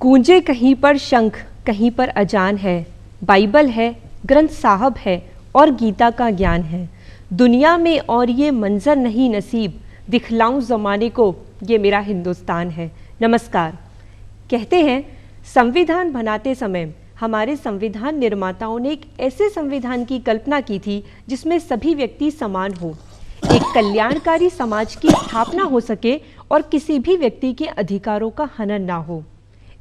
गूंजे कहीं पर शंख, कहीं पर अजान है। बाइबल है, ग्रंथ साहब है और गीता का ज्ञान है। दुनिया में और ये मंजर नहीं नसीब, दिखलाऊं ज़माने को ये मेरा हिंदुस्तान है। नमस्कार। कहते हैं संविधान बनाते समय हमारे संविधान निर्माताओं ने एक ऐसे संविधान की कल्पना की थी जिसमें सभी व्यक्ति समान हो, एक कल्याणकारी समाज की स्थापना हो सके और किसी भी व्यक्ति के अधिकारों का हनन ना हो।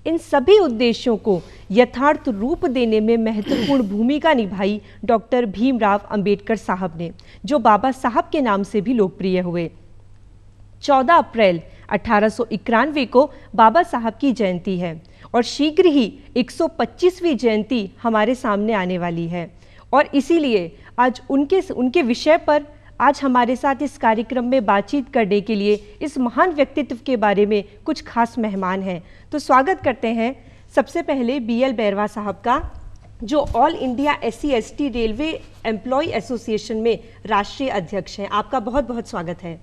इन सभी उद्देश्यों को यथार्थ रूप देने में महत्वपूर्ण भूमिका निभाई डॉक्टर भीमराव अंबेडकर साहब ने, जो बाबा साहब के नाम से भी लोकप्रिय हुए। 14 अप्रैल 1891 को बाबा साहब की जयंती है और शीघ्र ही 125वीं जयंती हमारे सामने आने वाली है और इसीलिए आज उनके विषय पर आज हमारे साथ इस कार्यक्रम में बातचीत करने के लिए इस महान व्यक्तित्व के बारे में कुछ खास मेहमान हैं। तो स्वागत करते हैं सबसे पहले BL बैरवा साहब का, जो all India SC/ST railway employee association में राष्ट्रीय अध्यक्ष हैं। आपका बहुत बहुत स्वागत है।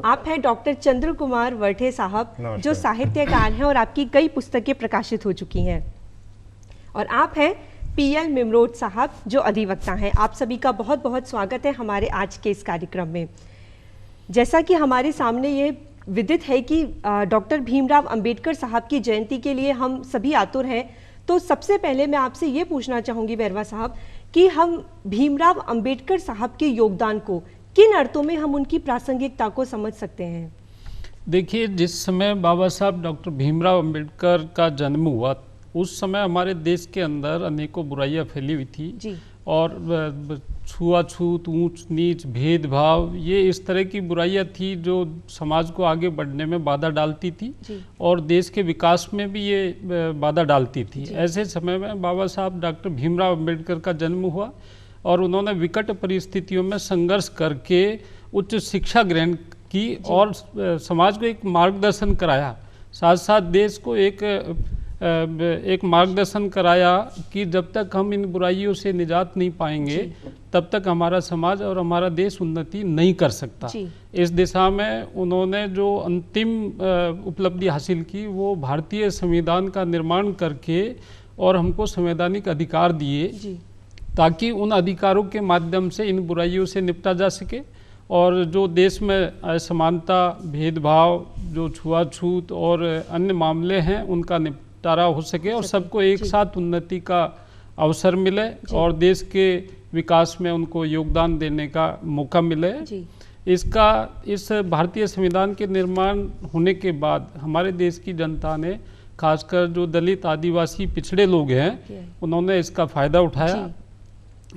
आप हैं डॉक्टर चंद्र कुमार वर्ठे साहब, जो साहित्यकार हैं और आपकी कई पुस्तकें प्रकाशित हो चुकी हैं। और आप हैं PL मिमरोड साहब, जो अधिवक्ता हैं। आप सभी का बहुत बहुत स्वागत है हमारे आज के इस कार्यक्रम में। जैसा कि हमारे सामने ये विदित है कि डॉक्टर भीमराव अंबेडकर साहब की जयंती के लिए हम सभी आतुर हैं, तो सबसे पहले मैं आपसे ये पूछना चाहूँगी बैरवा साहब कि हम भीमराव अंबेडकर साहब के योगदान को किन अर्थों में हम उनकी प्रासंगिकता को समझ सकते हैं? देखिए, जिस समय बाबा साहब डॉक्टर भीमराव अंबेडकर का जन्म हुआ उस समय हमारे देश के अंदर अनेकों बुराइयां फैली हुई थी जी। और छुआछूत, ऊंच नीच, भेदभाव, ये इस तरह की बुराइयां थी जो समाज को आगे बढ़ने में बाधा डालती थी और देश के विकास में भी ये बाधा डालती थी। ऐसे समय में बाबा साहब डॉक्टर भीमराव अंबेडकर का जन्म हुआ और उन्होंने विकट परिस्थितियों में संघर्ष करके उच्च शिक्षा ग्रहण की और समाज को एक मार्गदर्शन कराया, साथ साथ देश को एक मार्गदर्शन कराया कि जब तक हम इन बुराइयों से निजात नहीं पाएंगे तब तक हमारा समाज और हमारा देश उन्नति नहीं कर सकता। इस दिशा में उन्होंने जो अंतिम उपलब्धि हासिल की वो भारतीय संविधान का निर्माण करके और हमको संवैधानिक अधिकार दिए, ताकि उन अधिकारों के माध्यम से इन बुराइयों से निपटा जा सके और जो देश में असमानता, भेदभाव, जो छुआछूत और अन्य मामले हैं उनका निपटारा हो सके और सबको एक साथ उन्नति का अवसर मिले और देश के विकास में उनको योगदान देने का मौका मिले। इस भारतीय संविधान के निर्माण होने के बाद हमारे देश की जनता ने, खासकर जो दलित, आदिवासी, पिछड़े लोग हैं, उन्होंने इसका फ़ायदा उठाया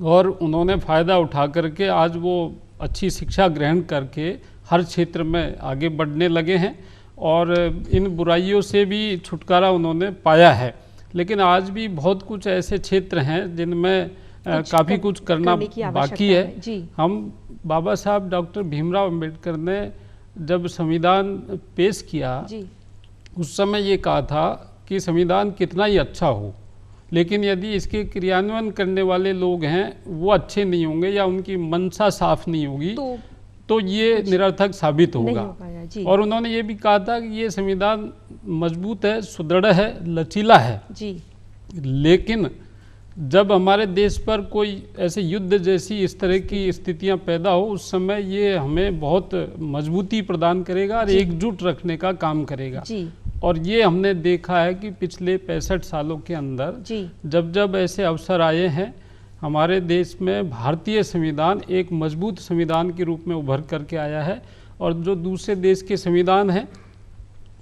और उन्होंने फ़ायदा उठा करके आज वो अच्छी शिक्षा ग्रहण करके हर क्षेत्र में आगे बढ़ने लगे हैं और इन बुराइयों से भी छुटकारा उन्होंने पाया है। लेकिन आज भी बहुत कुछ ऐसे क्षेत्र हैं जिनमें काफ़ी कुछ करना बाकी है। हम बाबा साहब डॉक्टर भीमराव अंबेडकर ने जब संविधान पेश किया उस समय ये कहा था कि संविधान कितना ही अच्छा हो, लेकिन यदि इसके क्रियान्वयन करने वाले लोग हैं वो अच्छे नहीं होंगे या उनकी मंशा साफ नहीं होगी तो ये निरर्थक साबित होगा। और उन्होंने ये भी कहा था कि ये संविधान मजबूत है, सुदृढ़ है, लचीला है, लेकिन जब हमारे देश पर कोई ऐसे युद्ध जैसी इस तरह की स्थितियां पैदा हो उस समय ये हमें बहुत मजबूती प्रदान करेगा और एकजुट रखने का काम करेगा। और ये हमने देखा है कि पिछले 65 सालों के अंदर जब जब ऐसे अवसर आए हैं हमारे देश में भारतीय संविधान एक मजबूत संविधान के रूप में उभर करके आया है और जो दूसरे देश के संविधान हैं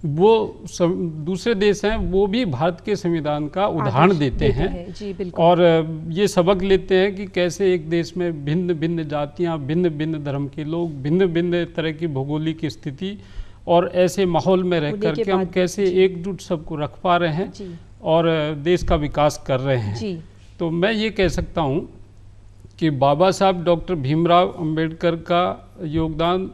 दूसरे देश हैं वो भी भारत के संविधान का उदाहरण देते हैं और ये सबक लेते हैं कि कैसे एक देश में भिन्न भिन्न जातियाँ, भिन्न भिन्न धर्म के लोग, भिन्न भिन्न तरह की भौगोलिक स्थिति और ऐसे माहौल में रह करके हम कैसे एकजुट सबको रख पा रहे हैं और देश का विकास कर रहे हैं। तो मैं ये कह सकता हूँ कि बाबा साहब डॉक्टर भीमराव अंबेडकर का योगदान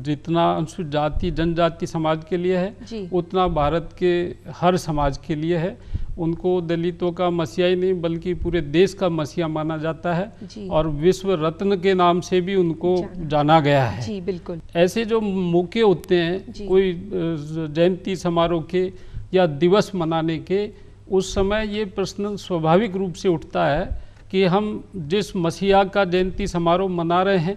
जितना अनुसूचित जाति जनजाति समाज के लिए है उतना भारत के हर समाज के लिए है। उनको दलितों का मसीहा ही नहीं बल्कि पूरे देश का मसीहा माना जाता है और विश्व रत्न के नाम से भी उनको जाना गया है। जी बिल्कुल। ऐसे जो मौके होते हैं कोई जयंती समारोह के या दिवस मनाने के, उस समय ये प्रश्न स्वाभाविक रूप से उठता है कि हम जिस मसीहा का जयंती समारोह मना रहे हैं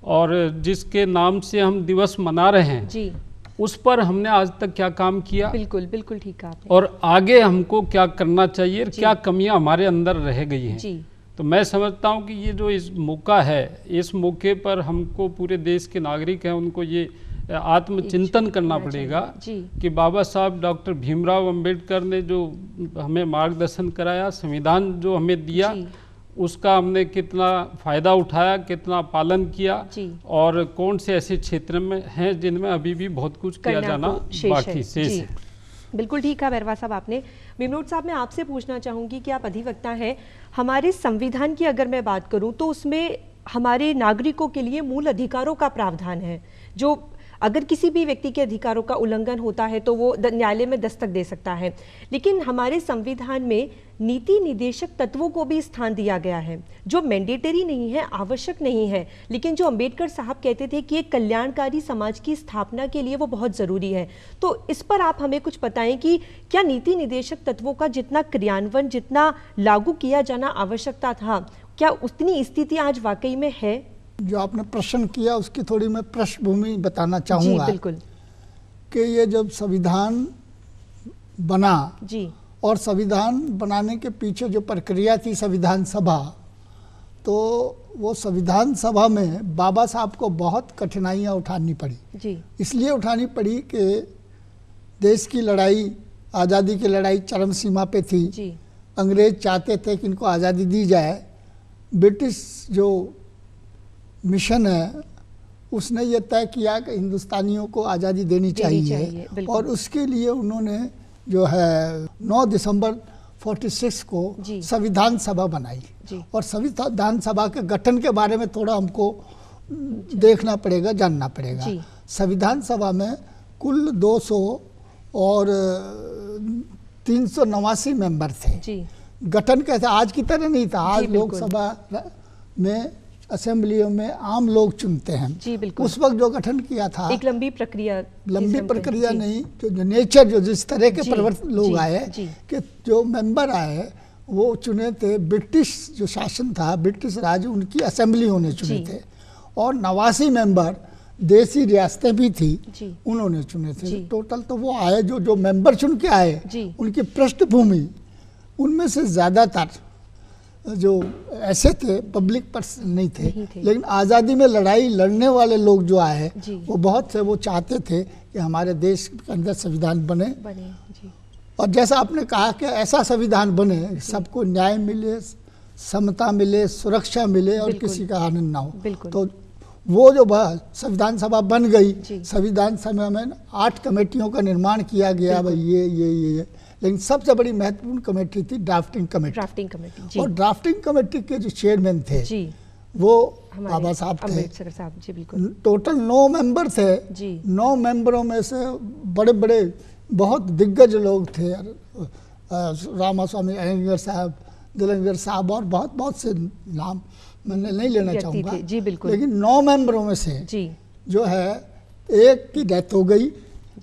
और जिसके नाम से हम दिवस मना रहे हैं जी, उस पर हमने आज तक क्या काम किया, बिल्कुल बिल्कुल ठीक कहा आपने। और आगे हमको क्या करना चाहिए और क्या कमियां हमारे अंदर रह गई हैं। जी, तो मैं समझता हूं कि ये जो इस मौका है, इस मौके पर हमको पूरे देश के नागरिक हैं उनको ये आत्मचिंतन करना पड़ेगा कि बाबा साहब डॉक्टर भीमराव अंबेडकर ने जो हमें मार्गदर्शन कराया, संविधान जो हमें दिया, उसका हमने कितना फ़ायदा उठाया, कितना पालन किया, और कौन से ऐसे क्षेत्र में हैं जिनमें अभी भी बहुत कुछ किया जाना बाकी शेष है। बिल्कुल ठीक है बैरवा साहब आपने। भीमरोड साहब, मैं आपसे पूछना चाहूँगी कि आप अधिवक्ता हैं, हमारे संविधान की अगर मैं बात करूँ तो उसमें हमारे नागरिकों के लिए मूल अधिकारों का प्रावधान है, जो अगर किसी भी व्यक्ति के अधिकारों का उल्लंघन होता है तो वो न्यायालय में दस्तक दे सकता है। लेकिन हमारे संविधान में नीति निदेशक तत्वों को भी स्थान दिया गया है, जो मैंडेटरी नहीं है, आवश्यक नहीं है, लेकिन जो अंबेडकर साहब कहते थे कि एक कल्याणकारी समाज की स्थापना के लिए वो बहुत ज़रूरी है। तो इस पर आप हमें कुछ बताएं कि क्या नीति निदेशक तत्वों का जितना क्रियान्वयन, जितना लागू किया जाना आवश्यकता था, क्या उतनी स्थिति आज वाकई में है? जो आपने प्रश्न किया उसकी थोड़ी मैं पृष्ठभूमि बताना चाहूँगा। बिल्कुल। कि ये जब संविधान बना जी, और संविधान बनाने के पीछे जो प्रक्रिया थी संविधान सभा, तो वो संविधान सभा में बाबा साहब को बहुत कठिनाइयाँ उठानी पड़ी। जी, इसलिए उठानी पड़ी कि देश की लड़ाई, आज़ादी की लड़ाई चरम सीमा पे थी। जी, अंग्रेज चाहते थे कि इनको आज़ादी दी जाए। ब्रिटिश जो मिशन है उसने ये तय किया कि हिंदुस्तानियों को आज़ादी देनी चाहिए और उसके लिए उन्होंने जो है 9 दिसंबर 46 को संविधान सभा बनाई। और संविधान सभा के गठन के बारे में थोड़ा हमको देखना पड़ेगा, जानना पड़ेगा। संविधान सभा में कुल 200 और 389 मेंबर थे। गठन कैसे, आज की तरह नहीं था। आज लोकसभा में, असेंबलियों में आम लोग चुनते हैं। उस वक्त जो गठन किया था एक लंबी प्रक्रिया नहीं, जो नेचर, जो जिस तरह के परिवर्तन लोग आए कि जो मेंबर आए वो चुने थे, ब्रिटिश जो शासन था, ब्रिटिश राज, उनकी असेंबलियों ने चुने थे। और 89 मेंबर देसी रियासतें भी थी, उन्होंने चुने थे। टोटल तो वो आए, जो मेंबर चुन के आए, उनकी पृष्ठभूमि, उनमें से ज़्यादातर जो ऐसे थे पब्लिक पर्सन नहीं थे। लेकिन आज़ादी में लड़ाई लड़ने वाले लोग जो आए वो बहुत थे। वो चाहते थे कि हमारे देश के अंदर संविधान बने और जैसा आपने कहा कि ऐसा संविधान बने, सबको न्याय मिले, समता मिले, सुरक्षा मिले और किसी का आनंद ना हो। तो वो जो संविधान सभा बन गई, संविधान सभा में 8 कमेटियों का निर्माण किया गया। भाई ये लेकिन सबसे बड़ी महत्वपूर्ण कमेटी थी ड्राफ्टिंग कमेटी। और ड्राफ्टिंग कमेटी के जो चेयरमैन थे वो बाबा साहब थे। टोटल 9 मेंबर थे। 9 मेंबरों में से बड़े बड़े बहुत दिग्गज लोग थे, रामास्वामी अयंगर साहब, दिलंगर साहब और बहुत से नाम मैंने नहीं लेना चाहूँगा। लेकिन 9 मेंबरों में से जो है एक की डेथ हो गई,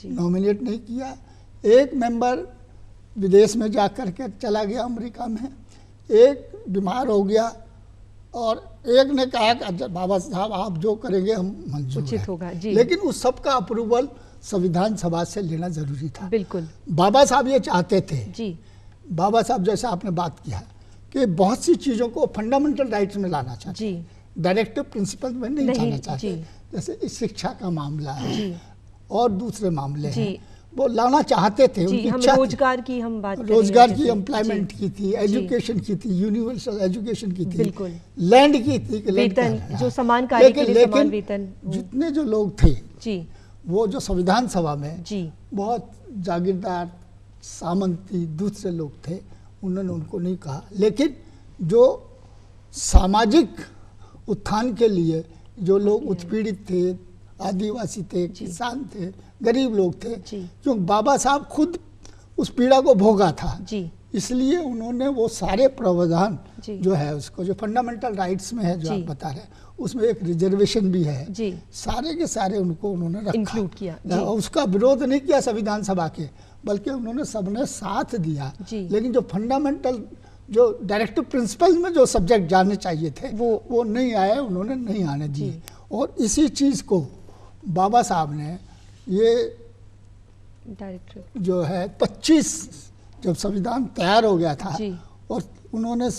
नॉमिनेट नहीं किया। एक मेंबर विदेश में जा कर के चला गया, अमेरिका में। एक बीमार हो गया और एक ने कहा कि बाबा साहब आप जो करेंगे हम मंजूर होगा। लेकिन उस सब का अप्रूवल संविधान सभा से लेना जरूरी था। बिल्कुल। बाबा साहब ये चाहते थे, बाबा साहब जैसा आपने बात किया कि बहुत सी चीज़ों को फंडामेंटल राइट्स में लाना चाहते, डायरेक्टिव प्रिंसिपल में नहीं लाना चाहते। जैसे शिक्षा का मामला है और दूसरे मामले हैं, वो लाना चाहते थे। उनकी इच्छा, रोजगार की हम बात करें, रोजगार की, एम्प्लॉयमेंट की थी, एजुकेशन की थी, यूनिवर्सल एजुकेशन की थी, लैंड की थी, वेतन, जो समान कार्य के लिए समान वेतन। जितने जो लोग थे वो जो संविधान सभा में बहुत जागीरदार, सामंती, दूसरे लोग थे, उन्होंने उनको नहीं कहा। लेकिन जो सामाजिक उत्थान के लिए जो लोग उत्पीड़ित थे, आदिवासी थे, किसान थे, गरीब लोग थे, क्योंकि बाबा साहब खुद उस पीड़ा को भोगा था, इसलिए उन्होंने वो सारे प्रावधान जो है उसको, जो फंडामेंटल राइट्स में है जो आप बता रहे हैं, उसमें एक रिजर्वेशन भी है, सारे के सारे उनको उन्होंने रखा, इंक्लूड किया। उसका विरोध नहीं किया संविधान सभा के, बल्कि उन्होंने सबने साथ दिया। जी। लेकिन जो फंडामेंटल जो डायरेक्टिव प्रिंसिपल में जो सब्जेक्ट जानने चाहिए थे वो नहीं आए, उन्होंने नहीं आने दिए। और इसी चीज़ को बाबा साहब ने ये डायरेक्टिव जो है 25 जब संविधान तैयार हो गया था और उन्होंने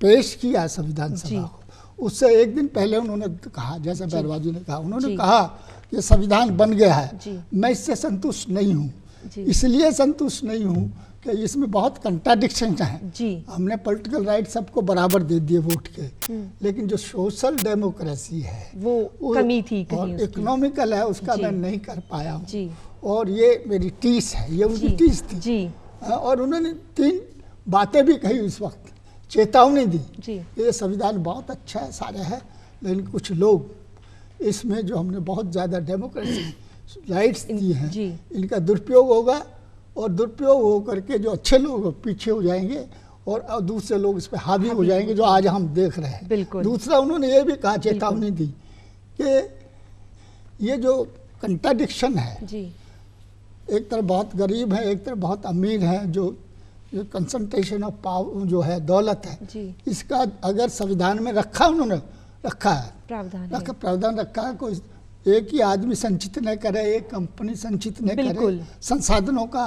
पेश किया संविधान सभा को, उससे एक दिन पहले उन्होंने कहा, जैसे बैरवा जी ने कहा, उन्होंने कहा कि संविधान बन गया है, मैं इससे संतुष्ट नहीं हूँ। इसलिए संतुष्ट नहीं हूँ कि इसमें बहुत कंट्राडिक्शन है। हमने पॉलिटिकल राइट सबको बराबर दे दिए वोट के, लेकिन जो सोशल डेमोक्रेसी है वो कमी थी और इकोनॉमिकल है, उसका मैं नहीं कर पाया हूँ। और ये मेरी टीस है, ये उनकी टीस थी। और उन्होंने 3 बातें भी कही उस वक्त, चेतावनी दी। ये संविधान बहुत अच्छा है, सारे है, लेकिन कुछ लोग इसमें जो हमने बहुत ज़्यादा डेमोक्रेसी राइट्स दी हैं, इनका दुरुपयोग होगा और दुरुपयोग हो करके जो अच्छे लोग पीछे हो जाएंगे और दूसरे लोग इस पर हावी हो जाएंगे, जो आज हम देख रहे हैं। दूसरा उन्होंने ये भी कहा, चेतावनी दी कि ये जो कंट्राडिक्शन है, एक तरफ बहुत गरीब है, एक तरफ बहुत अमीर है, जो कंसंट्रेशन ऑफ पावर जो है, दौलत है, इसका अगर संविधान में रखा, उन्होंने रखा है प्रावधान रखा है, कोई एक ही आदमी संचित न करे, एक कंपनी संचित न करे, संसाधनों का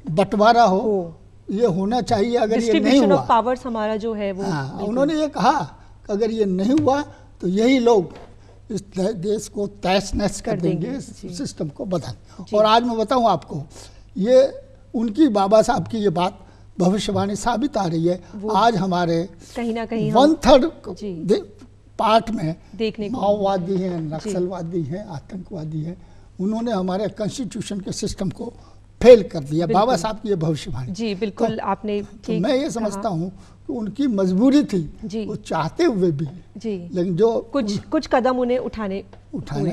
बंटवारा हो, ये होना चाहिए। अगर ये नहीं हुआ, पावर्स हमारा जो है वो, उन्होंने ये कहा कि अगर ये नहीं हुआ तो यही लोग इस देश को तहस नहस कर देंगे, सिस्टम को बदल। और आज मैं बताऊं आपको, ये उनकी बाबा साहब की ये बात भविष्यवाणी साबित आ रही है। आज हमारे कहीं ना कहीं 1/3 पार्ट में देखने को माओवादी हैं, नक्सलवादी हैं, आतंकवादी हैं। उन्होंने हमारे कॉन्स्टिट्यूशन के सिस्टम को फेल कर दिया। बाबा साहब की ये भविष्यवाणी। जी बिल्कुल, तो, आपने तो मैं ये समझता हूँ कि उनकी मजबूरी थी, वो चाहते हुए भी, लेकिन जो कुछ कदम उन्हें उठाने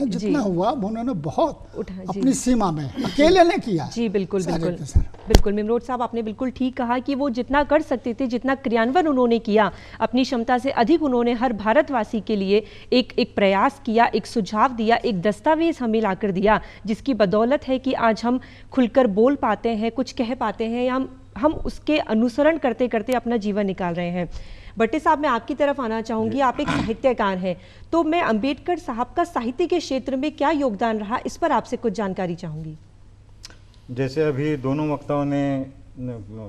जितना हुआ उन्होंने बहुत अपनी सीमा में अकेले ने किया। जी बिल्कुल बिल्कुल मिमरोड साहब, आपने बिल्कुल ठीक कहा कि वो जितना कर सकते थे, जितना क्रियान्वयन उन्होंने किया, अपनी क्षमता से अधिक उन्होंने हर भारतवासी के लिए एक प्रयास किया, एक सुझाव दिया, एक दस्तावेज हमें लाकर दिया, जिसकी बदौलत है कि आज हम खुलकर बोल पाते हैं, कुछ कह पाते हैं, या हम उसके अनुसरण करते करते अपना जीवन निकाल रहे हैं। भट्टे साहब, मैं आपकी तरफ आना चाहूँगी, आप एक साहित्यकार हैं, तो मैं अंबेडकर साहब का साहित्य के क्षेत्र में क्या योगदान रहा, इस पर आपसे कुछ जानकारी चाहूँगी। जैसे अभी दोनों वक्ताओं ने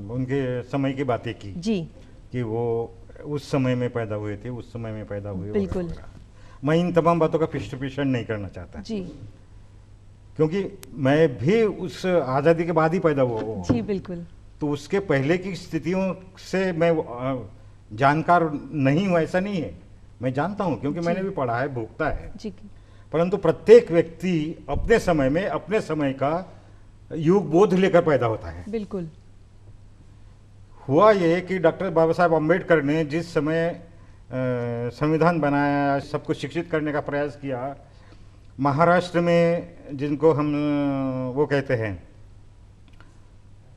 उनके समय की बातें की कि वो उस समय में पैदा हुए थे, उस समय में पैदा हुए। बिल्कुल, मैं इन तमाम बातों का पृष्ठपोषण नहीं करना चाहता क्योंकि मैं भी उस आज़ादी के बाद ही पैदा हुआ हूँ। जी बिल्कुल। तो उसके पहले की स्थितियों से मैं जानकार नहीं हूँ, ऐसा नहीं है, मैं जानता हूँ क्योंकि मैंने भी पढ़ा है, भोगता है। परंतु प्रत्येक व्यक्ति अपने समय में अपने समय का युग बोध लेकर पैदा होता है। बिल्कुल। हुआ ये कि डॉक्टर बाबा साहब अम्बेडकर ने जिस समय संविधान बनाया, सबको शिक्षित करने का प्रयास किया, महाराष्ट्र में जिनको हम वो कहते हैं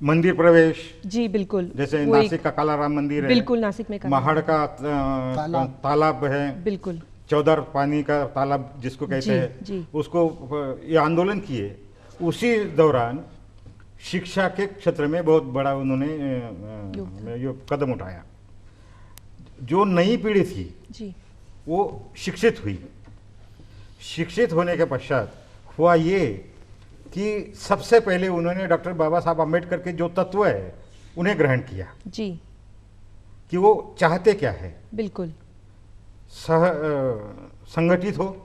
मंदिर प्रवेश, जी बिल्कुल, जैसे नासिक का काला राम मंदिर है, बिल्कुल नासिक में, महाड़ का तालाब है, बिल्कुल, चौधर पानी का तालाब जिसको कहते हैं, उसको ये आंदोलन किए। उसी दौरान शिक्षा के क्षेत्र में बहुत बड़ा उन्होंने ये कदम उठाया। जो नई पीढ़ी थी वो शिक्षित हुई। शिक्षित होने के पश्चात हुआ ये कि सबसे पहले उन्होंने डॉक्टर बाबा साहब अम्बेडकर के जो तत्व है उन्हें ग्रहण किया कि वो चाहते क्या है। बिल्कुल। संगठित हो,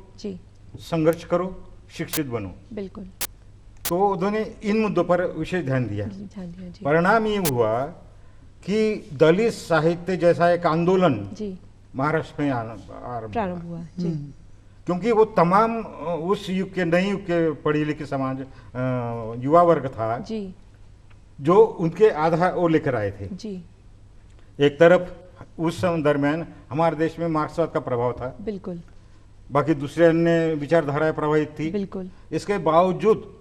संघर्ष करो, शिक्षित बनो। बिल्कुल। तो उन्होंने इन मुद्दों पर विशेष ध्यान दिया। परिणाम ये हुआ कि दलित साहित्य जैसा एक आंदोलन महाराष्ट्र में प्रारंभ हुआ। क्योंकि वो तमाम उस युग के, नए युग के पढ़ी लिखी समाज युवा वर्ग था जो उनके आधार वो लेकर आए थे। एक तरफ उस समय दरमियान हमारे देश में मार्क्सवाद का प्रभाव था, बिल्कुल, बाकी दूसरे अन्य विचारधाराएं प्रभावित थी, बिल्कुल। इसके बावजूद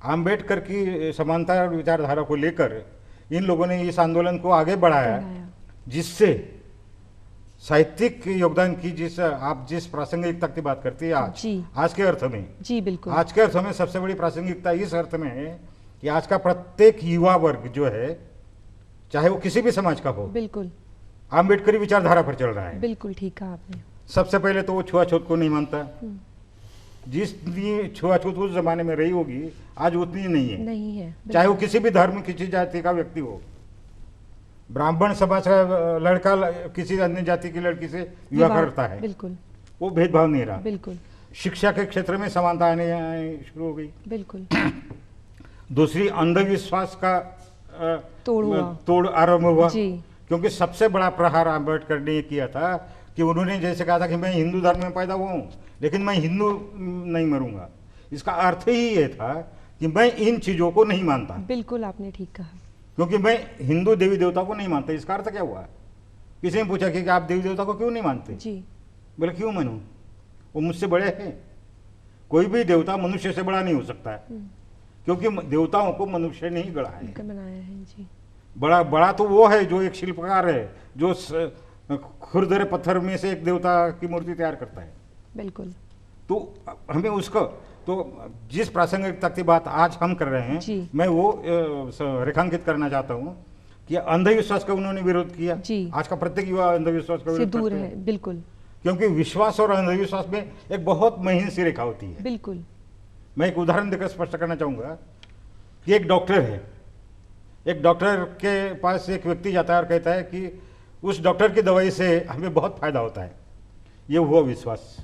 आम्बेडकर की समानता और विचारधारा को लेकर इन लोगों ने इस आंदोलन को आगे बढ़ाया, जिससे साहित्यिक योगदान की आप जिस प्रासंगिकता की बात करती है आज के अर्थ में, जी बिल्कुल, आज के अर्थ में सबसे बड़ी प्रासंगिकता इस अर्थ में है कि आज का प्रत्येक युवा वर्ग जो है, चाहे वो किसी भी समाज का हो, बिल्कुल आम्बेडकरी विचारधारा पर चल रहा है। बिल्कुल ठीक कहा आपने। सबसे पहले तो वो छुआछूत को नहीं मानता। जितनी छुआछूत उस जमाने में रही होगी, आज उतनी नहीं है। नहीं है, चाहे वो किसी भी धर्म, किसी जाति का व्यक्ति हो। ब्राह्मण समाज का लड़का किसी अन्य जाति की लड़की से विवाह करता है, बिल्कुल वो भेदभाव नहीं रहा। बिल्कुल शिक्षा के क्षेत्र में समानता आने शुरू हो गई। बिल्कुल। दूसरी, अंधविश्वास का तोड़ आरंभ हुआ, क्योंकि सबसे बड़ा प्रहार आम्बेडकर ने किया था कि उन्होंने जैसे कहा था कि मैं हिंदू धर्म में पैदा हुआ हूँ, लेकिन मैं हिंदू नहीं मरूंगा। इसका अर्थ ही ये था कि मैं इन चीजों को नहीं मानता। बिल्कुल आपने ठीक कहा। क्योंकि मैं हिंदू देवी देवता को नहीं मानता। इसका अर्थ क्या हुआ? किसी ने पूछा कि आप देवी देवता को क्यों नहीं मानते? जी। बोले क्यों मानूं, वो मुझसे बड़े हैं। कोई भी देवता मनुष्य से बड़ा नहीं हो सकता है, क्योंकि देवताओं को मनुष्य ने ही गढ़ा है, बनाया है। जी। बड़ा तो वो है जो एक शिल्पकार है, जो खुरदरे पत्थर में से एक देवता की मूर्ति तैयार करता है। बिल्कुल। तो हमें उसको, तो जिस प्रासंगिकता की बात आज हम कर रहे हैं, मैं वो रेखांकित करना चाहता हूँ कि अंधविश्वास का उन्होंने विरोध किया। आज का प्रत्येक युवा अंधविश्वास का विरोध दूर है। बिल्कुल। क्योंकि विश्वास और अंधविश्वास में एक बहुत महीन सी रेखा होती है। बिल्कुल। मैं एक उदाहरण देकर स्पष्ट करना चाहूंगा कि एक डॉक्टर है, एक डॉक्टर के पास एक व्यक्ति जाता है और कहता है कि उस डॉक्टर की दवाई से हमें बहुत फायदा होता है। ये हुआ विश्वास।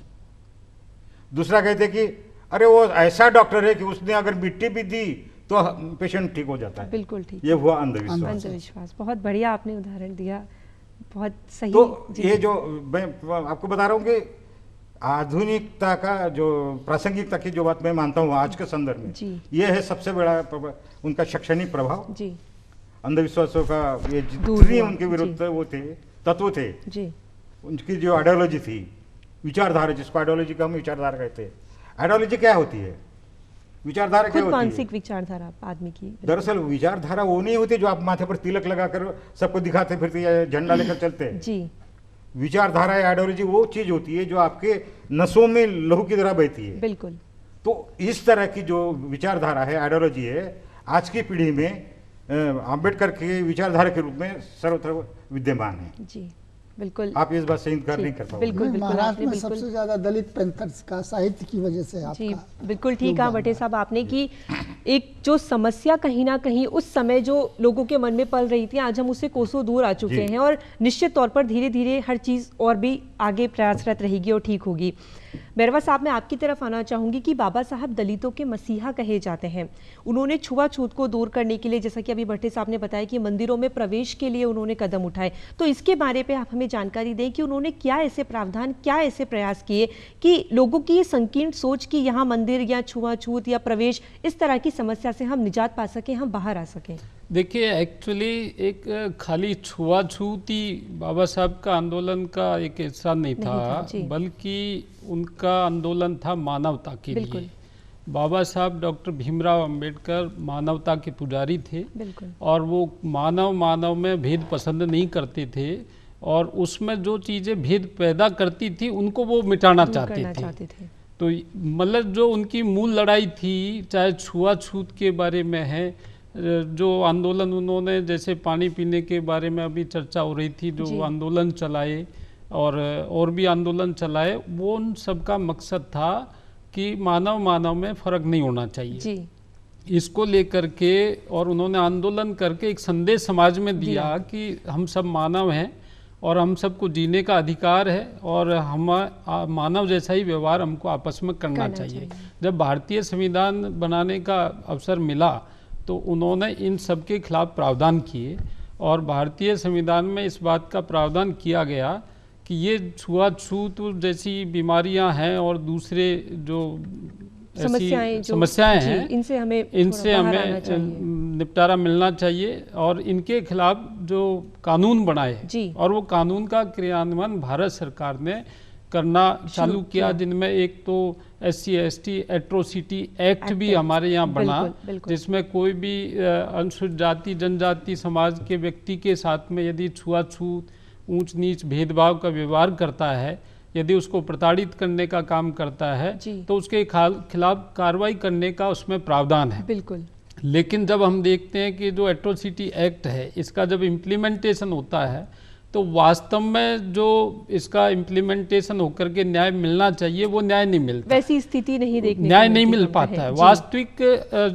दूसरा कहते कि अरे वो ऐसा डॉक्टर है कि उसने अगर मिट्टी भी दी तो पेशेंट ठीक हो जाता है। बिल्कुल ठीक। ये हुआ अंधविश्वास। अंधविश्वास। बहुत बढ़िया आपने उदाहरण दिया, बहुत सही। तो ये जो मैं आपको बता रहा हूँ कि आधुनिकता का जो प्रासंगिकता की जो बात मैं मानता हूँ आज के संदर्भ में, ये है सबसे बड़ा उनका शैक्षणिक प्रभाव। जी। अंधविश्वासों का ये जितनी उनके विरुद्ध वो थे, तत्व थे, जी, उनकी जो आइडियोलॉजी थी, विचारधारा, जिसको आइडियोलॉजी का हम विचारधारा कहते हैं। आइडियोलॉजी क्या होती है? विचारधारा क्या होती है? मानसिक विचारधारा आदमी की। दरअसल विचारधारा वो नहीं होती जो आप माथे पर तिलक लगाकर सबको दिखाते फिरते या झंडा लेकर चलते हैं। जी। विचारधारा या आइडियोलॉजी वो चीज होती है जो आपके नसों में लहू की तरह बहती है। बिल्कुल। तो इस तरह की जो विचारधारा है, आइडियोलॉजी है, आज की पीढ़ी में आम्बेडकर के विचारधारा के रूप में सर्वत्र विद्यमान है। जी बिल्कुल। आप इस बात से इनकार नहीं कर पाओगे। बिल्कुल। महाराष्ट्र में सबसे ज्यादा दलित पैंथर्स का साहित्य की वजह से आपका। जी बिल्कुल ठीक कहा भट्टे साहब आपने कि एक जो समस्या कहीं ना कहीं उस समय जो लोगों के मन में पल रही थी, आज हम उससे कोसों दूर आ चुके हैं और निश्चित तौर पर धीरे धीरे हर चीज़ और भी आगे प्रयासरत रहेगी और ठीक होगी। बैरवा साहब, मैं आपकी तरफ आना चाहूँगी कि बाबा साहब दलितों के मसीहा कहे जाते हैं। उन्होंने छुआछूत को दूर करने के लिए, जैसा कि अभी भट्टे साहब ने बताया कि मंदिरों में प्रवेश के लिए उन्होंने कदम उठाए, तो इसके बारे पे आप हमें जानकारी दें कि उन्होंने क्या ऐसे प्रावधान, क्या ऐसे प्रयास किए कि लोगों की ये संकीर्ण सोच कि यहाँ मंदिर या छुआछूत या प्रवेश, इस तरह की समस्या से हम निजात पा सकें, हम बाहर आ सकें। देखिए, एक्चुअली एक खाली छुआछूत ही बाबा साहब का आंदोलन का एक हिस्सा नहीं था, बल्कि उनका आंदोलन था मानवता के लिए। बाबा साहब डॉक्टर भीमराव अंबेडकर मानवता के पुजारी थे और वो मानव में भेद पसंद नहीं करते थे और उसमें जो चीज़ें भेद पैदा करती थी उनको वो मिटाना चाहते थे। तो मतलब जो उनकी मूल लड़ाई थी, चाहे छुआछूत के बारे में है, जो आंदोलन उन्होंने, जैसे पानी पीने के बारे में अभी चर्चा हो रही थी, जो आंदोलन चलाए और भी आंदोलन चलाए, वो उन सब का मकसद था कि मानव में फ़र्क नहीं होना चाहिए जी। इसको लेकर के और उन्होंने आंदोलन करके एक संदेश समाज में दिया कि हम सब मानव हैं और हम सबको जीने का अधिकार है और हम मानव जैसा ही व्यवहार हमको आपस में करना चाहिए। जब भारतीय संविधान बनाने का अवसर मिला तो उन्होंने इन सब के खिलाफ प्रावधान किए और भारतीय संविधान में इस बात का प्रावधान किया गया कि ये छुआछूत जैसी बीमारियां हैं और दूसरे जो समस्याएं हैं, इनसे हमें निपटारा मिलना चाहिए और इनके खिलाफ जो कानून बनाए और वो कानून का क्रियान्वयन भारत सरकार ने करना चालू किया, जिनमें एक तो SC/ST एट्रोसिटी एक्ट भी हमारे यहाँ बना, जिसमें कोई भी अनुसूचित जाति जनजाति समाज के व्यक्ति के साथ में यदि छुआछूत, ऊंच नीच, भेदभाव का व्यवहार करता है, यदि उसको प्रताड़ित करने का काम करता है तो उसके खिलाफ कार्रवाई करने का उसमें प्रावधान है। बिल्कुल। लेकिन जब हम देखते हैं कि जो एट्रोसिटी एक्ट है इसका जब इम्प्लीमेंटेशन होता है तो वास्तव में जो इसका इम्प्लीमेंटेशन होकर के न्याय मिलना चाहिए वो न्याय नहीं मिलता, वैसी स्थिति नहीं देखने न्याय नहीं मिल पाता है। वास्तविक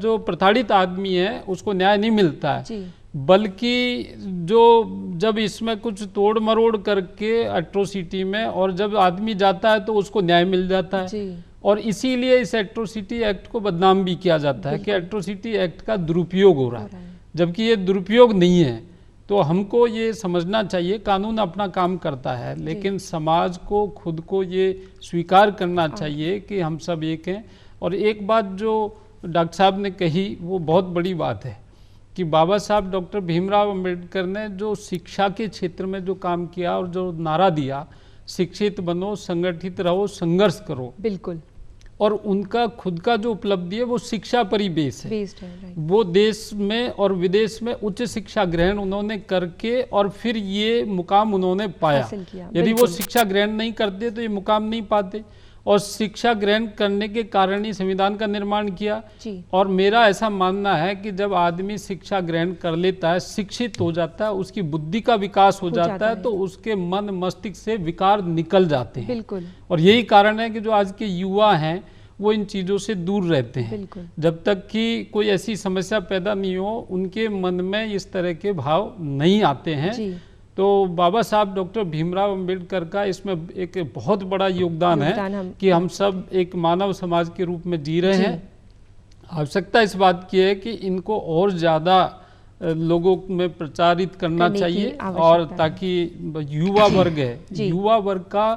जो प्रताड़ित आदमी है उसको न्याय नहीं मिलता है, बल्कि जो जब इसमें कुछ तोड़ मरोड़ करके एट्रोसिटी में और जब आदमी जाता है तो उसको न्याय मिल जाता है। और इसीलिए इस एट्रोसिटी एक्ट को बदनाम भी किया जाता है कि एट्रोसिटी एक्ट का दुरुपयोग हो रहा है, जबकि ये दुरुपयोग नहीं है। तो हमको ये समझना चाहिए कानून अपना काम करता है, लेकिन समाज को खुद को ये स्वीकार करना चाहिए कि हम सब एक हैं। और एक बात जो डॉक्टर साहब ने कही वो बहुत बड़ी बात है कि बाबा साहब डॉक्टर भीमराव अंबेडकर ने जो शिक्षा के क्षेत्र में जो काम किया और जो नारा दिया, शिक्षित बनो, संगठित रहो, संघर्ष करो, बिल्कुल, और उनका खुद का जो उपलब्धि है वो शिक्षा पर ही बेस है। वो देश में और विदेश में उच्च शिक्षा ग्रहण उन्होंने करके और फिर ये मुकाम उन्होंने पाया। यदि वो शिक्षा ग्रहण नहीं करते तो ये मुकाम नहीं पाते, और शिक्षा ग्रहण करने के कारण ही संविधान का निर्माण किया। और मेरा ऐसा मानना है कि जब आदमी शिक्षा ग्रहण कर लेता है, शिक्षित हो जाता है, उसकी बुद्धि का विकास हो जाता है तो उसके मन मस्तिष्क से विकार निकल जाते हैं। बिल्कुल। और यही कारण है कि जो आज के युवा हैं वो इन चीज़ों से दूर रहते हैं। जब तक कि कोई ऐसी समस्या पैदा नहीं हो उनके मन में इस तरह के भाव नहीं आते हैं। तो बाबा साहब डॉक्टर भीमराव अंबेडकर का इसमें एक बहुत बड़ा योगदान है कि हम सब एक मानव समाज के रूप में जी रहे हैं। आवश्यकता इस बात की है कि इनको और ज़्यादा लोगों में प्रचारित करना चाहिए, और ताकि युवा वर्ग है, युवा वर्ग का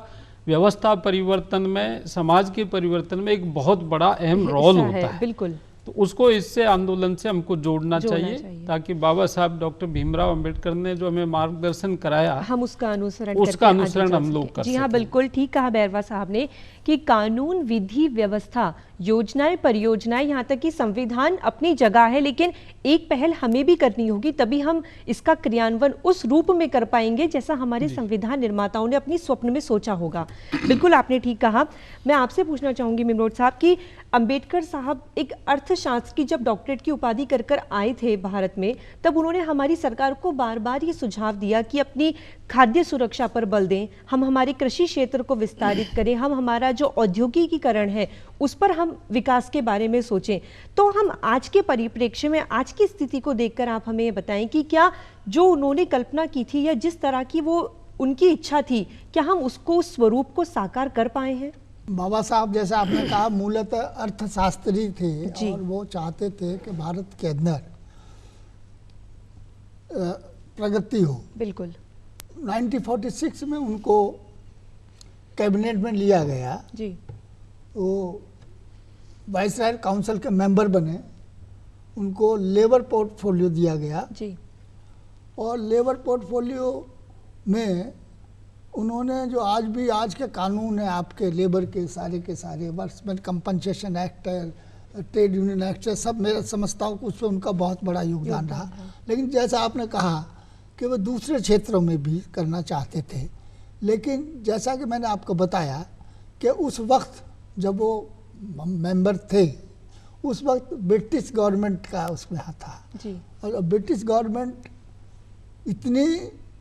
व्यवस्था परिवर्तन में, समाज के परिवर्तन में एक बहुत बड़ा अहम रोल होता है। बिल्कुल। तो उसको इससे आंदोलन से हमको जोड़ना चाहिए ताकि बाबा साहब डॉक्टर भीमराव अंबेडकर ने जो हमें मार्गदर्शन कराया हम उसका अनुसरण हम लोग कर। जी हाँ, बिल्कुल ठीक कहा बैरवा साहब ने कि कानून, विधि, व्यवस्था, योजनाएं, परियोजनाएं, यहाँ तक कि संविधान अपनी जगह है, लेकिन एक पहल हमें भी करनी होगी, तभी हम इसका क्रियान्वयन उस रूप में कर पाएंगे जैसा हमारे संविधान निर्माताओं ने अपनी स्वप्न में सोचा होगा। बिल्कुल आपने ठीक कहा। मैं आपसे पूछना चाहूंगी मिमरोड साहब कि अंबेडकर साहब एक अर्थशास्त्र की जब डॉक्टरेट की उपाधि कर आए थे भारत में, तब उन्होंने हमारी सरकार को बार बार ये सुझाव दिया कि अपनी खाद्य सुरक्षा पर बल दें, हम हमारे कृषि क्षेत्र को विस्तारित करें, हम हमारा जो औद्योगिकीकरण है उस पर हम विकास के बारे में सोचें। तो हम आज के परिप्रेक्ष्य में, आज की स्थिति को देखकर आप हमें ये बताएं कि क्या जो उन्होंने कल्पना की थी या जिस तरह की वो उनकी इच्छा थी, क्या हम उसको, उस स्वरूप को साकार कर पाए हैं? बाबा साहब जैसा आपने कहा मूलतः अर्थशास्त्री थे और वो चाहते थे कि भारत के अंदर प्रगति हो। बिल्कुल। 1946 में उनको कैबिनेट में लिया गया जी। वो वाइसराय काउंसिल के मेंबर बने, उनको लेबर पोर्टफोलियो दिया गया जी। और लेबर पोर्टफोलियो में उन्होंने जो आज के कानून है आपके लेबर के सारे वर्कमैन कंपनसेशन एक्ट है, ट्रेड यूनियन एक्ट है, सब मेरा समझता हूँ उसमें उनका बहुत बड़ा योगदान रहा। लेकिन जैसा आपने कहा कि वो दूसरे क्षेत्रों में भी करना चाहते थे, लेकिन जैसा कि मैंने आपको बताया कि उस वक्त जब वो मेंबर थे उस वक्त ब्रिटिश गवर्नमेंट का उसमें हाथ था जी। और ब्रिटिश गवर्नमेंट इतनी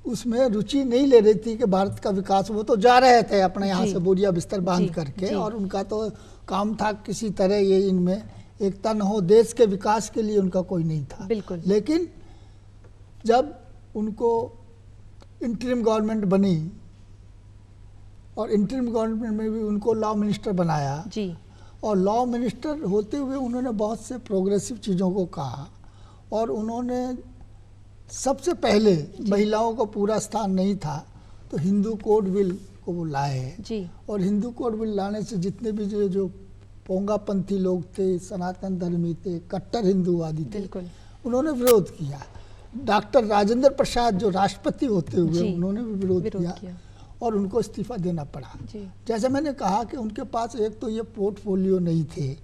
उसमें रुचि नहीं ले रही थी कि भारत का विकास, वो तो जा रहे थे अपने यहाँ से बोरिया बिस्तर बांध करके, और उनका तो काम था किसी तरह ये इनमें एकता न हो, देश के विकास के लिए उनका कोई नहीं था। बिल्कुल। लेकिन जब उनको इंटरिम गवर्नमेंट बनी और इंटरिम गवर्नमेंट में भी उनको लॉ मिनिस्टर बनाया जी। और लॉ मिनिस्टर होते हुए उन्होंने बहुत से प्रोग्रेसिव चीज़ों को कहा, और उन्होंने सबसे पहले महिलाओं को पूरा स्थान नहीं था तो हिंदू कोड बिल को वो लाए जी। और हिंदू कोड बिल लाने से जितने भी जो पोंगापंथी लोग थे, सनातन धर्मी थे, कट्टर हिंदूवादी थे, उन्होंने विरोध किया। डॉक्टर राजेंद्र प्रसाद जो राष्ट्रपति होते हुए उन्होंने भी विरोध किया और उनको इस्तीफा देना पड़ा। जैसे मैंने कहा कि उनके पास एक तो ये पोर्टफोलियो नहीं थे,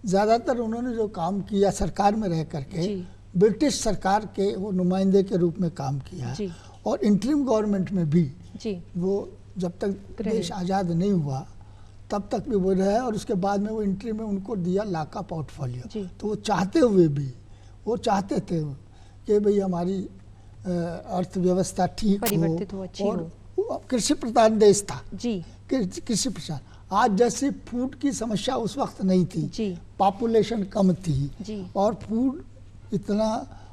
ज़्यादातर उन्होंने जो काम किया सरकार में रह करके ब्रिटिश सरकार के वो नुमाइंदे के रूप में काम किया जी। और इंटरिम गवर्नमेंट में भी जी। वो जब तक देश आज़ाद नहीं हुआ तब तक भी वो रहे, और उसके बाद में वो इंटरिम में उनको दिया ला का पोर्टफोलियो। तो वो चाहते हुए भी वो चाहते थे कि भाई हमारी अर्थव्यवस्था ठीक हो और कृषि प्रधान देश था जी, कृषि प्रधान। आज जैसे फूड की समस्या उस वक्त नहीं थी, पॉपुलेशन कम थी जी, और फूड इतना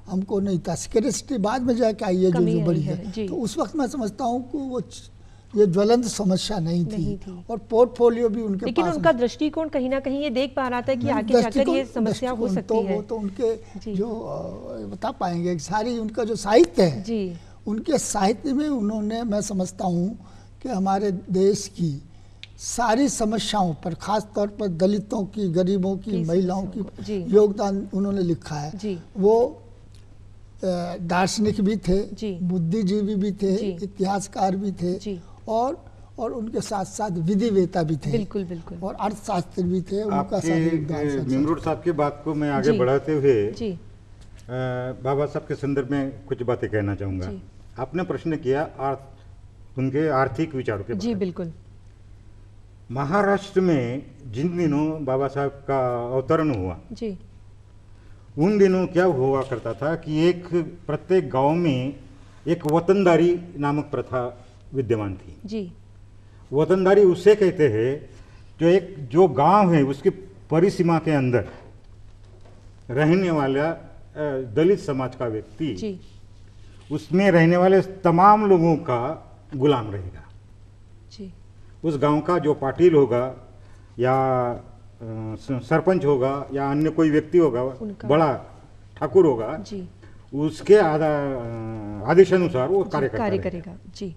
हमको नहीं था, सिक्योरिटी बाद में जाके आई है जो बड़ी है। तो उस वक्त मैं समझता हूँ कि वो ये ज्वलंत समस्या नहीं थी और पोर्टफोलियो भी उनके लेकिन पास, उनका दृष्टिकोण कहीं ना कहीं ये देख पा रहा था कि आगे जाकर ये समस्या हो सकती है। वो तो उनके जो बता पाएंगे सारी उनका जो साहित्य है जी, उनके साहित्य में उन्होंने, मैं समझता हूँ कि हमारे देश की सारी समस्याओं पर, खास तौर पर दलितों की, गरीबों की, महिलाओं की योगदान उन्होंने लिखा है जी। वो दार्शनिक भी थे, बुद्धिजीवी भी थे, इतिहासकार भी थे और उनके साथ साथ विधिवेता भी थे, बिल्कुल बिल्कुल, और अर्थशास्त्री भी थे। उनका निमरुड साहब की बात को मैं आगे बढ़ाते हुए बाबा साहब के संदर्भ में कुछ बातें कहना चाहूँगा। आपने प्रश्न किया उनके आर्थिक विचारों के, जी बिल्कुल। महाराष्ट्र में जिन दिनों बाबा साहब का अवतरण हुआ जी, उन दिनों क्या हुआ करता था कि प्रत्येक गांव में एक वतनदारी नामक प्रथा विद्यमान थी जी। वतनदारी उसे कहते हैं जो गांव है उसकी परिसीमा के अंदर रहने वाला दलित समाज का व्यक्ति जी, उसमें रहने वाले तमाम लोगों का गुलाम रहेगा जी। उस गांव का जो पाटिल होगा या सरपंच होगा या अन्य कोई व्यक्ति होगा, बड़ा ठाकुर होगा जी, उसके आदेशानुसार वो कार्य करेगा जी।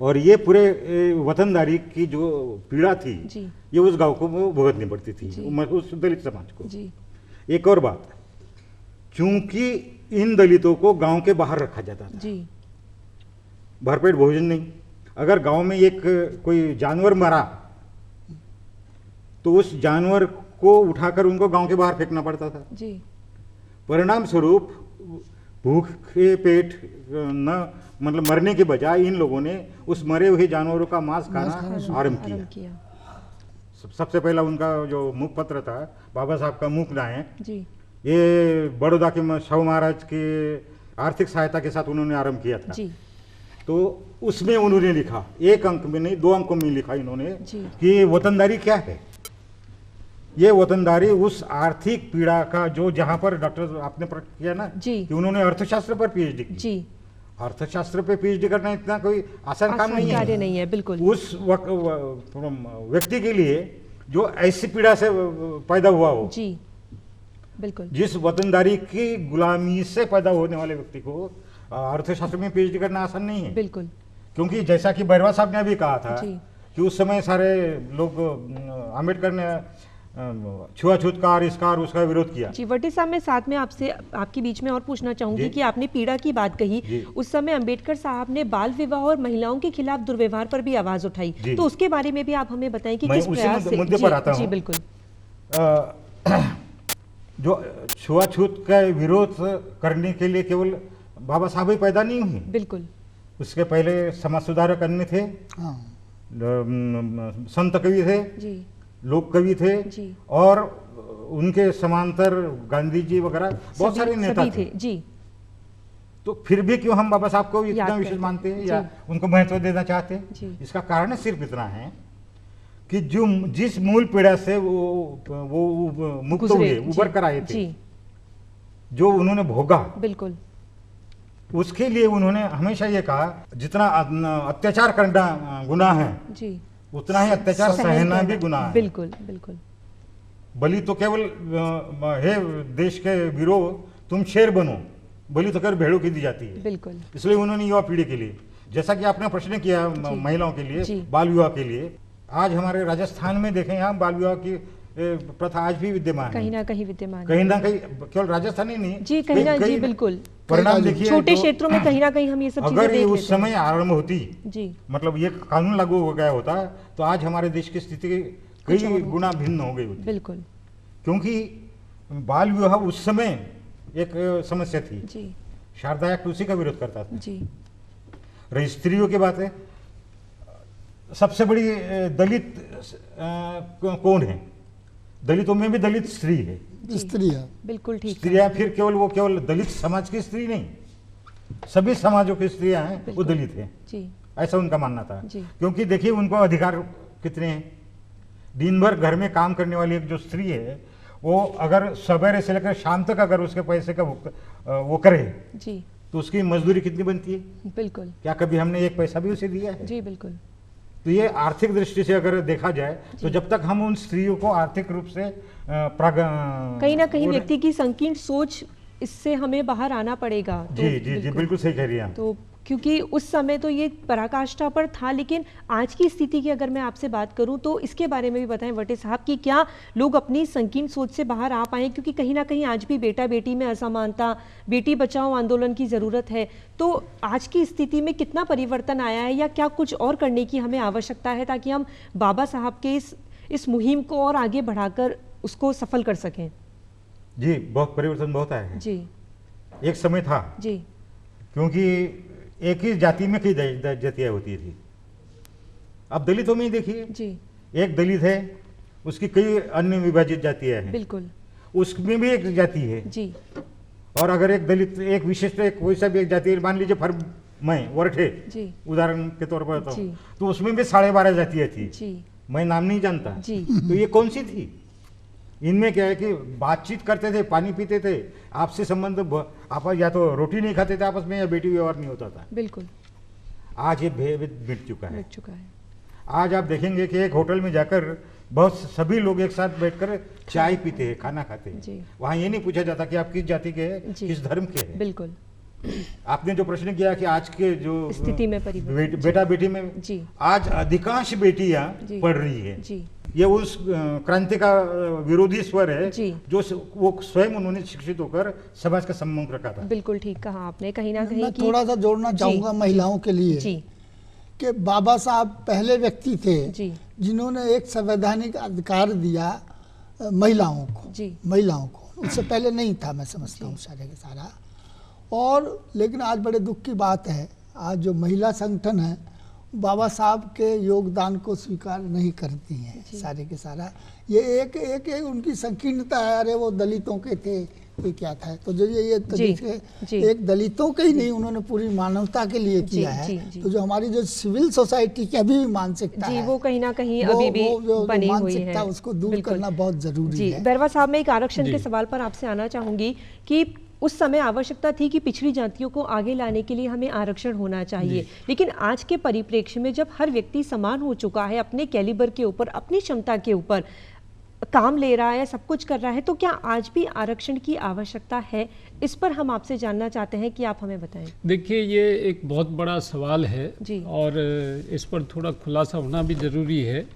और ये पूरे वतनदारी की जो पीड़ा थी जी, ये उस गांव को भुगतनी पड़ती थी, उस दलित समाज को जी। एक और बात, क्योंकि इन दलितों को गांव के बाहर रखा जाता था जी, भरपेट भोजन नहीं। अगर गांव में कोई जानवर मरा तो उस जानवर को उठाकर उनको गांव के बाहर फेंकना पड़ता था जी। परिणाम स्वरूप भूखे पेट मतलब मरने के बजाय इन लोगों ने उस मरे हुए जानवरों का मांस खाना आरंभ किया। सबसे पहला उनका जो मुखपत्र था बाबा साहब का मुखनायक जी, ये बड़ौदा के शाहू महाराज के आर्थिक सहायता के साथ उन्होंने आरंभ किया था जी। तो उसमें उन्होंने लिखा, एक अंक में नहीं 2 अंकों में लिखा इन्होंने कि वतनदारी क्या है। ये वतनदारी उस आर्थिक पीड़ा का जो जहां पर डॉक्टर आपने किया ना कि उन्होंने अर्थशास्त्र पर पीएचडी की जी। अर्थशास्त्र पे पीएचडी करना इतना कोई आसान काम नहीं है बिल्कुल। उस व्यक्ति के लिए जो ऐसी पीड़ा से पैदा हुआ हो जी, बिल्कुल, जिस वतनदारी की गुलामी से पैदा होने वाले व्यक्ति को अर्थशास्त्र में पीएचडी करना आसान नहीं है बिल्कुल। क्योंकि जैसा कि बैरवा साहब ने भी कहा था कि उस समय सारे लोग अम्बेडकर ने छुआछूत का इसका उसका विरोध किया जी। वटी साहब मैं साथ में आपसे आपके बीच में और पूछना चाहूंगी कि आपने पीड़ा की बात कही, उस समय अंबेडकर साहब ने बाल विवाह और महिलाओं के खिलाफ दुर्व्यवहार पर भी आवाज उठाई, तो उसके बारे में भी आप हमें बताएं कि किस प्रयास से मुद्दे पर आता हूं। जी बिल्कुल। जो छुआछूत का विरोध करने के लिए केवल बाबा साहब ही पैदा नहीं हुए बिल्कुल, उसके पहले समाज सुधारक अन्य थे, संत कवि थे जी, लोक कवि थे जी, और उनके समांतर गांधी जी वगैरह बहुत सारे नेता थे जी। तो फिर भी क्यों हम बाबा साहब को इतना विशेष मानते हैं या उनको महत्व देना चाहते हैं? इसका कारण सिर्फ इतना है कि जो जिस मूल पीड़ा से वो मुक्त हुए, उबर कर आए थे, जो उन्होंने भोगा बिल्कुल, उसके लिए उन्होंने हमेशा ये कहा जितना अत्याचार करना गुनाह है जी, उतना ही अत्याचार सहना भी गुनाह है बिल्कुल बिल्कुल। बलि तो केवल है देश के वीरों, तुम शेर बनो, बलि तो कर भेड़ों की दी जाती है बिल्कुल। इसलिए उन्होंने युवा पीढ़ी के लिए, जैसा कि आपने प्रश्न किया महिलाओं के लिए, बाल विवाह के लिए, आज हमारे राजस्थान में देखें यहाँ बाल विवाह की प्रथा आज भी विद्यमान है, कहीं ना कहीं विद्यमान, कहीं ना कहीं, केवल राजस्थान ही नहीं जी, कहीं ना जी बिल्कुल। परिणाम देखिए छोटे क्षेत्रों में कहीं ना कहीं हम ये सब अगर ये उस समय आरंभ होती जी, मतलब ये कानून लागू हो गया होता तो आज हमारे देश की स्थिति कई गुना भिन्न हो गई होती बिल्कुल। क्योंकि बाल विवाह उस समय एक समस्या थी जी, शारदा एक्ट उसी का विरोध करता था जी। रही स्त्रियों की बात है, सबसे बड़ी दलित कौन है? दलितों में भी दलित स्त्री है, स्त्री है, बिल्कुल ठीक। स्त्रियां फिर केवल दलित समाज की स्त्री नहीं, सभी समाजों की स्त्रियां हैं वो दलित हैं जी, ऐसा उनका मानना था। जी। क्योंकि देखिए उनको अधिकार कितने हैं, दिन भर घर में काम करने वाली एक जो स्त्री है वो अगर सवेरे से लेकर शाम तक अगर उसके पैसे का वो करे जी, तो उसकी मजदूरी कितनी बनती है? बिल्कुल। क्या कभी हमने एक पैसा भी उसे दिया है? जी बिल्कुल। तो ये आर्थिक दृष्टि से अगर देखा जाए तो जब तक हम उन स्त्रियों को आर्थिक रूप से कहीं ना कहीं व्यक्ति की संकीर्ण सोच, इससे हमें बाहर आना पड़ेगा। तो जी जी जी बिल्कुल सही कह रही हैं। तो क्योंकि उस समय तो ये पराकाष्ठा पर था, लेकिन आज की स्थिति की अगर मैं आपसे बात करूं तो इसके बारे में भी बताएं वटे साहब कि क्या लोग अपनी संकीर्ण सोच से बाहर आ पाए, क्योंकि कहीं ना कहीं आज भी बेटा बेटी में असमानता, बेटी बचाओ आंदोलन की ज़रूरत है। तो आज की स्थिति में कितना परिवर्तन आया है या क्या कुछ और करने की हमें आवश्यकता है ताकि हम बाबा साहब के इस मुहिम को और आगे बढ़ाकर उसको सफल कर सकें? जी बहुत परिवर्तन बहुत आया है जी। एक समय था जी, क्योंकि एक ही जाति में कई जातियां होती थी। अब दलितों में ही देखिए जी, एक दलित है, उसकी कई अन्य विभाजित जातियां हैं, बिल्कुल, उसमें भी एक जाति है जी, और अगर एक दलित एक विशिष्ट एक वैसा भी एक जाति है, मान लीजिए फर मैं वरठे जी, उदाहरण के तौर पर बताऊं जी। तो उसमें भी 12.5 जातियां थी, जी, मैं नाम नहीं जानता। जी। तो ये कौन सी थी? इनमें क्या है कि बातचीत करते थे, पानी पीते थे, आपसी संबंध आप या तो रोटी नहीं खाते थे आपस में या बेटी व्यवहार नहीं होता था। बिल्कुल आज ये भेद मिट चुका है। मिट चुका है। आज आप देखेंगे कि एक होटल में जाकर बहुत सभी लोग एक साथ बैठकर चाय पीते हैं, खाना खाते हैं। जी। वहाँ ये नहीं पूछा जाता कि आप किस जाति के हैं, जी। किस धर्म के हैं। बिल्कुल, आपने जो प्रश्न किया कि आज के जो स्थिति में परिवर्तन, बेटा बेटी में जी, आज अधिकांश बेटियां जी। पढ़ रही है। जी, ये उस क्रांति का विरोधी स्वर है जी। जो वो स्वयं उन्होंने शिक्षित होकर समाज का सम्मुख रखा था। बिल्कुल ठीक कहा आपने। कहीं ना कहीं मैं थोड़ा सा जोड़ना चाहूंगा महिलाओं के लिए जी, कि बाबा साहब पहले व्यक्ति थे जी, जिन्होंने एक संवैधानिक अधिकार दिया महिलाओं को, जी, महिलाओं को। उससे पहले नहीं था, मैं समझता हूँ सारे के सारा। और लेकिन आज बड़े दुख की बात है, आज जो महिला संगठन है बाबा साहब के योगदान को स्वीकार नहीं करती हैं सारे के सारा। ये एक उनकी संकीर्णता है, अरे वो दलितों के थे, कोई क्या था। तो जो ये तो एक दलितों के ही नहीं, उन्होंने पूरी मानवता के लिए किया है। तो जो हमारी जो सिविल सोसाइटी की अभी भी मानसिकता है, वो कहीं ना कहीं अभी भी बनी हुई है, उसको दूर करना बहुत जरूरी है। बैरवा साहब, मैं एक आरक्षण के सवाल पर आपसे आना चाहूंगी कि उस समय आवश्यकता थी कि पिछड़ी जातियों को आगे लाने के लिए हमें आरक्षण होना चाहिए, लेकिन आज के परिप्रेक्ष्य में जब हर व्यक्ति समान हो चुका है, अपने कैलिबर के ऊपर, अपनी क्षमता के ऊपर काम ले रहा है, सब कुछ कर रहा है, तो क्या आज भी आरक्षण की आवश्यकता है? इस पर हम आपसे जानना चाहते हैं कि आप हमें बताएं। देखिए, ये एक बहुत बड़ा सवाल है जी। और इस पर थोड़ा खुलासा होना भी ज़रूरी है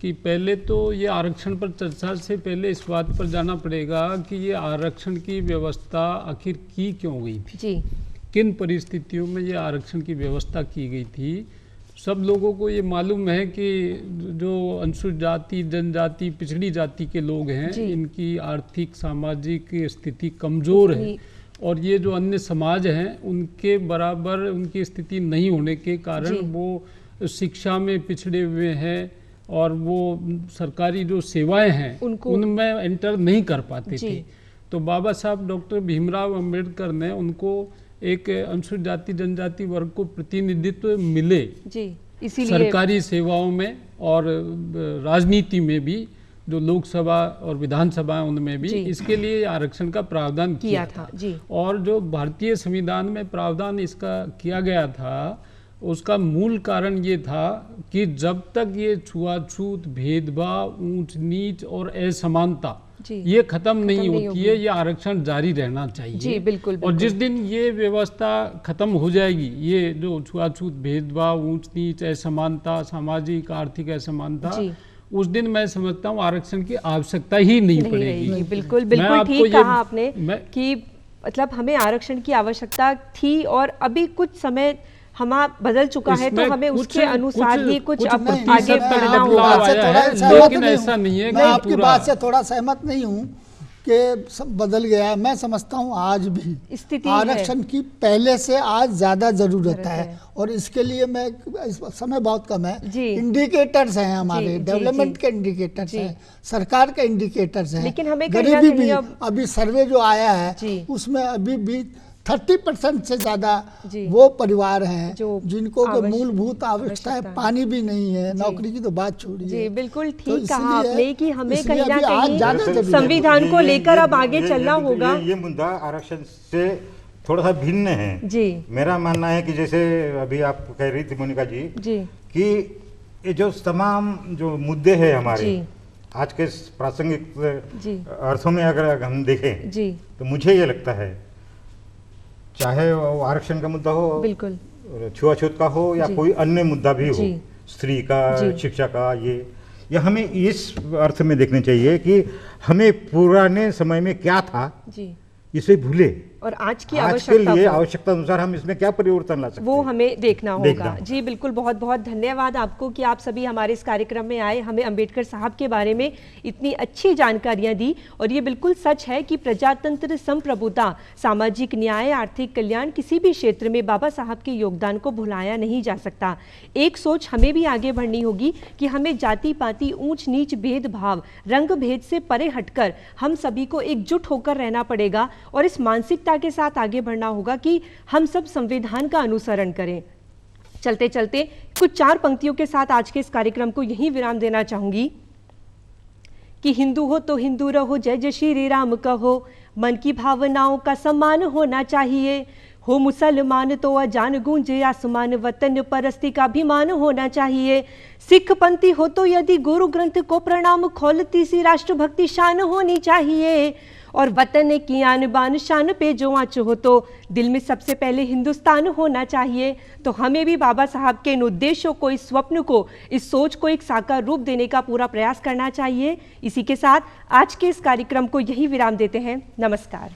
कि पहले तो ये आरक्षण पर चर्चा से पहले इस बात पर जाना पड़ेगा कि ये आरक्षण की व्यवस्था आखिर की क्यों गई थी, जी, किन परिस्थितियों में ये आरक्षण की व्यवस्था की गई थी। सब लोगों को ये मालूम है कि जो अनुसूचित जाति, जनजाति, पिछड़ी जाति के लोग हैं, इनकी आर्थिक सामाजिक स्थिति कमज़ोर है और ये जो अन्य समाज हैं उनके बराबर उनकी स्थिति नहीं होने के कारण वो शिक्षा में पिछड़े हुए हैं और वो सरकारी जो सेवाएं हैं उनमें एंटर नहीं कर पाते थे। तो बाबा साहब डॉक्टर भीमराव अंबेडकर ने उनको एक अनुसूचित जाति जनजाति वर्ग को प्रतिनिधित्व मिले जी, इसीलिए सरकारी सेवाओं में और राजनीति में भी, जो लोकसभा और विधानसभा उनमें भी, इसके लिए आरक्षण का प्रावधान किया था जी। और जो भारतीय संविधान में प्रावधान इसका किया गया था, उसका मूल कारण ये था कि जब तक ये छुआछूत, भेदभाव, ऊंच नीच और असमानता ये खत्म नहीं होती है, ये आरक्षण जारी रहना चाहिए जी, बिल्कुल, बिल्कुल। और जिस दिन ये व्यवस्था खत्म हो जाएगी, ये जो छुआछूत, भेदभाव, ऊंच नीच, असमानता, सामाजिक आर्थिक असमानता, उस दिन मैं समझता हूँ आरक्षण की आवश्यकता ही नहीं पड़ेगी। बिल्कुल बिल्कुल ठीक कहा आपने कि मतलब हमें आरक्षण की आवश्यकता थी और अभी कुछ समय बदल चुका है, तो हमें उसके अनुसार ही कुछ आगे बढ़ना होगा। लेकिन ऐसा नहीं है। मैं आपकी बात से थोड़ा सहमत नहीं हूँ के बदल गया। मैं समझता हूँ आज भी स्थिति आरक्षण की पहले से आज ज़्यादा ज़रूरत है और इसके लिए मैं, इस समय बहुत कम है, इंडिकेटर्स हैं हमारे, डेवलपमेंट के इंडिकेटर्स हैं, सरकार के इंडिकेटर्स हैं, लेकिन हमें गरीबी भी, अभी सर्वे जो आया है उसमें अभी भी 30% से ज़्यादा वो परिवार हैं जिनको मूलभूत आवश्यकताएं, पानी भी नहीं है, नौकरी की तो बात छोड़िए। जी बिल्कुल ठीक कहा आपने कि हमें कहीं ना कहीं संविधान को लेकर अब आगे चलना होगा। ये मुद्दा आरक्षण से थोड़ा सा भिन्न है जी। मेरा मानना है कि जैसे अभी आप कह रही थी मोनिका जी कि ये जो तमाम जो मुद्दे हैं हमारे आज के प्रासंगिक अर्थों में अगर हम देखें तो मुझे ये लगता है चाहे वो आरक्षण का मुद्दा हो, बिल्कुल छुआछूत का हो या कोई अन्य मुद्दा भी हो, स्त्री का, शिक्षा का, ये हमें इस अर्थ में देखने चाहिए कि हमें पुराने समय में क्या था इसे भूले और आज की आवश्यकता अनुसार हम इसमें क्या परिवर्तन ला सकते हैं वो हमें देखना होगा। जी बिल्कुल, बहुत बहुत धन्यवाद आपको कि आप सभी हमारे इस कार्यक्रम में आए, हमें अंबेडकर साहब के बारे में इतनी अच्छी जानकारियां दी। और ये बिल्कुल सच है कि प्रजातंत्र, संप्रभुता, सामाजिक न्याय, आर्थिक कल्याण, किसी भी क्षेत्र में बाबा साहब के योगदान को भुलाया नहीं जा सकता। एक सोच हमें भी आगे बढ़नी होगी कि हमें जाति पाति, ऊंच नीच, भेदभाव, रंग भेद से परे हटकर हम सभी को एकजुट होकर रहना पड़ेगा और इस मानसिकता के साथ आगे बढ़ना होगा कि हम सब संविधान का अनुसरण करें। चलते चलते कुछ 4 पंक्तियों के साथ आज के इस कार्यक्रम को यहीं विराम देना चाहूंगी कि हिंदू हो तो हिंदू रहो, जय जय श्री राम कहो, मन की भावनाओं का सम्मान होना चाहिए, हो मुसलमान तो अजान गूंजे आसमान, वतन परस्ती का अभिमान होना चाहिए, सिख पंथी हो तो यदि गुरु ग्रंथ को प्रणाम, खोलती सी राष्ट्रभक्ति शान होनी चाहिए, और वतन की आन बान शान पे जो आँच हो तो दिल में सबसे पहले हिंदुस्तान होना चाहिए। तो हमें भी बाबा साहब के इन उद्देश्यों को, इस स्वप्न को, इस सोच को एक साकार रूप देने का पूरा प्रयास करना चाहिए। इसी के साथ आज के इस कार्यक्रम को यही विराम देते हैं। नमस्कार।